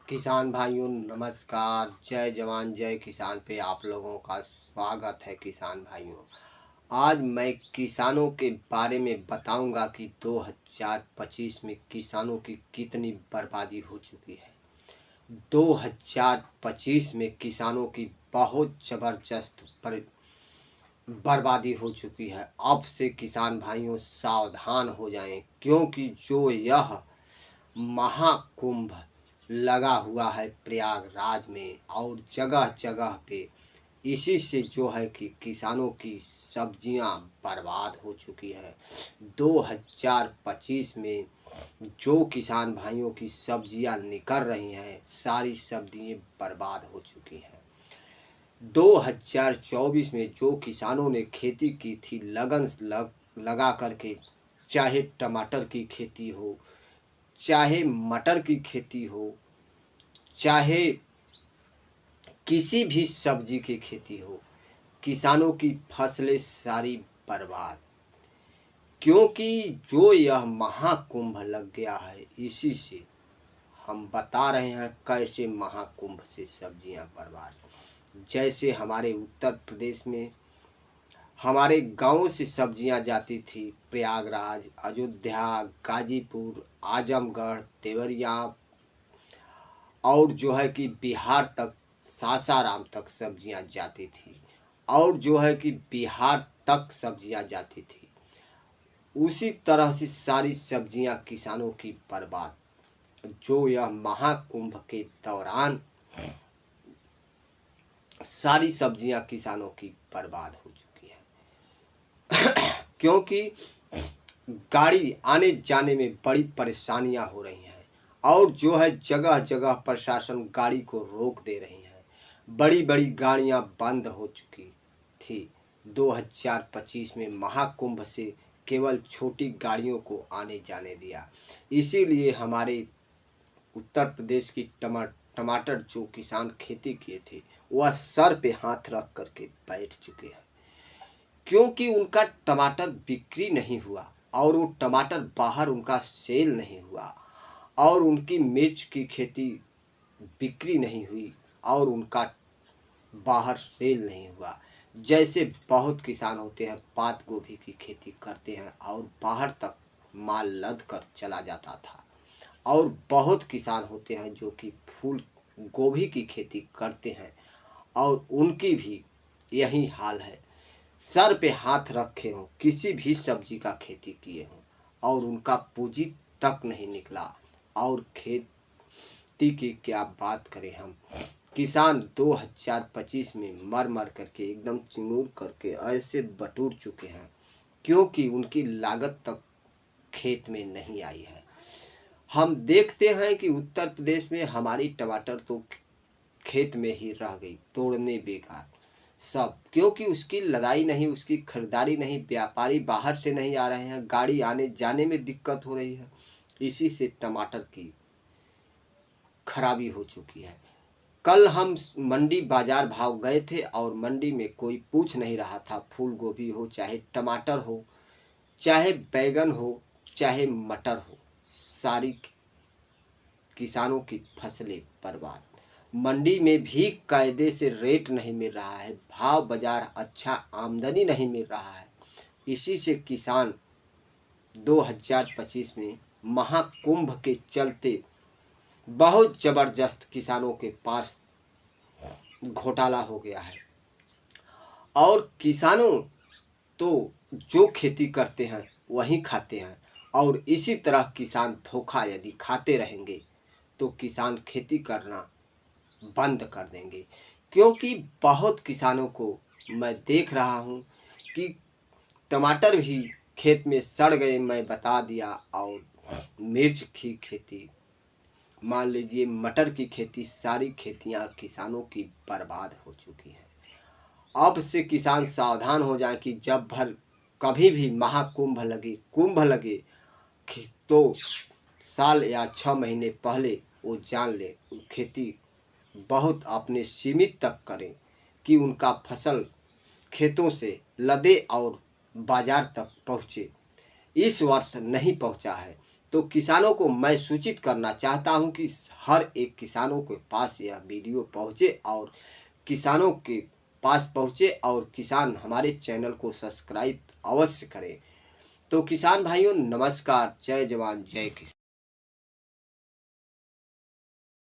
किसान भाइयों नमस्कार। जय जवान जय किसान पे आप लोगों का स्वागत है। किसान भाइयों, आज मैं किसानों के बारे में बताऊंगा कि 2025 में किसानों की कितनी बर्बादी हो चुकी है। 2025 में किसानों की बहुत ज़बरदस्त बर्बादी हो चुकी है। अब से किसान भाइयों सावधान हो जाएं, क्योंकि जो यह महाकुंभ लगा हुआ है प्रयागराज में और जगह जगह पे, इसी से जो है कि किसानों की सब्जियां बर्बाद हो चुकी है। 2025 में जो किसान भाइयों की सब्जियां निकल रही हैं, सारी सब्जियां बर्बाद हो चुकी हैं। 2024 में जो किसानों ने खेती की थी लगन लगा करके, चाहे टमाटर की खेती हो, चाहे मटर की खेती हो, चाहे किसी भी सब्जी की खेती हो, किसानों की फसलें सारी बर्बाद। क्योंकि जो यह महाकुंभ लग गया है, इसी से हम बता रहे हैं कैसे महाकुंभ से सब्जियां बर्बाद। जैसे हमारे उत्तर प्रदेश में हमारे गांव से सब्जियां जाती थी प्रयागराज, अयोध्या, गाजीपुर, आजमगढ़, देवरिया और जो है कि बिहार तक, सासाराम तक सब्जियां जाती थी। और जो है कि बिहार तक सब्जियां जाती थी। उसी तरह से सारी सब्जियां किसानों की बर्बाद। जो यह महाकुंभ के दौरान सारी सब्जियां किसानों की बर्बाद हो चुकी है। क्योंकि गाड़ी आने जाने में बड़ी परेशानियां हो रही हैं और जो है जगह जगह प्रशासन गाड़ी को रोक दे रही है। बड़ी बड़ी गाड़ियां बंद हो चुकी थी। 2025 में महाकुंभ से केवल छोटी गाड़ियों को आने जाने दिया। इसीलिए हमारे उत्तर प्रदेश की टमाटर जो किसान खेती किए थे, वह सर पे हाथ रख करके बैठ चुके हैं। क्योंकि उनका टमाटर बिक्री नहीं हुआ और वो टमाटर बाहर उनका सेल नहीं हुआ और उनकी मिर्च की खेती बिक्री नहीं हुई और उनका बाहर सेल नहीं हुआ। जैसे बहुत किसान होते हैं पात गोभी की खेती करते हैं और बाहर तक माल लद कर चला जाता था। और बहुत किसान होते हैं जो कि फूल गोभी की खेती करते हैं और उनकी भी यही हाल है। सर पे हाथ रखे हों, किसी भी सब्जी का खेती किए हों और उनका पूंजी तक नहीं निकला। और खेती की क्या बात करें हम। किसान 2025 में मर मर करके एकदम चिंगूर करके ऐसे बटूर चुके हैं, क्योंकि उनकी लागत तक खेत में नहीं आई है। हम देखते हैं कि उत्तर प्रदेश में हमारी टमाटर तो खेत में ही रह गई, तोड़ने बेकार सब। क्योंकि उसकी लदाई नहीं, उसकी खरीदारी नहीं, व्यापारी बाहर से नहीं आ रहे हैं, गाड़ी आने जाने में दिक्कत हो रही है। इसी से टमाटर की खराबी हो चुकी है। कल हम मंडी बाजार भाव गए थे और मंडी में कोई पूछ नहीं रहा था। फूल गोभी हो, चाहे टमाटर हो, चाहे बैगन हो, चाहे मटर हो, सारी किसानों की फसलें बर्बाद। मंडी में भी कायदे से रेट नहीं मिल रहा है, भाव बाजार अच्छा, आमदनी नहीं मिल रहा है। इसी से किसान 2025 में महाकुंभ के चलते बहुत जबरदस्त किसानों के पास घोटाला हो गया है। और किसानों तो जो खेती करते हैं वही खाते हैं और इसी तरह किसान धोखा यदि खाते रहेंगे तो किसान खेती करना बंद कर देंगे। क्योंकि बहुत किसानों को मैं देख रहा हूँ कि टमाटर भी खेत में सड़ गए, मैं बता दिया। और मिर्च की खेती, मान लीजिए मटर की खेती, सारी खेतियाँ किसानों की बर्बाद हो चुकी हैं। अब से किसान सावधान हो जाएं कि जब भर कभी भी महाकुंभ लगे, कुंभ लगे, तो साल या 6 महीने पहले वो जान ले, खेती बहुत अपने सीमित तक करें कि उनका फसल खेतों से लदे और बाजार तक पहुँचे। इस वर्ष नहीं पहुँचा है तो किसानों को मैं सूचित करना चाहता हूं कि हर एक किसानों के पास यह वीडियो पहुंचे और किसानों के पास पहुंचे और किसान हमारे चैनल को सब्सक्राइब अवश्य करें। तो किसान भाइयों नमस्कार, जय जवान जय किसान।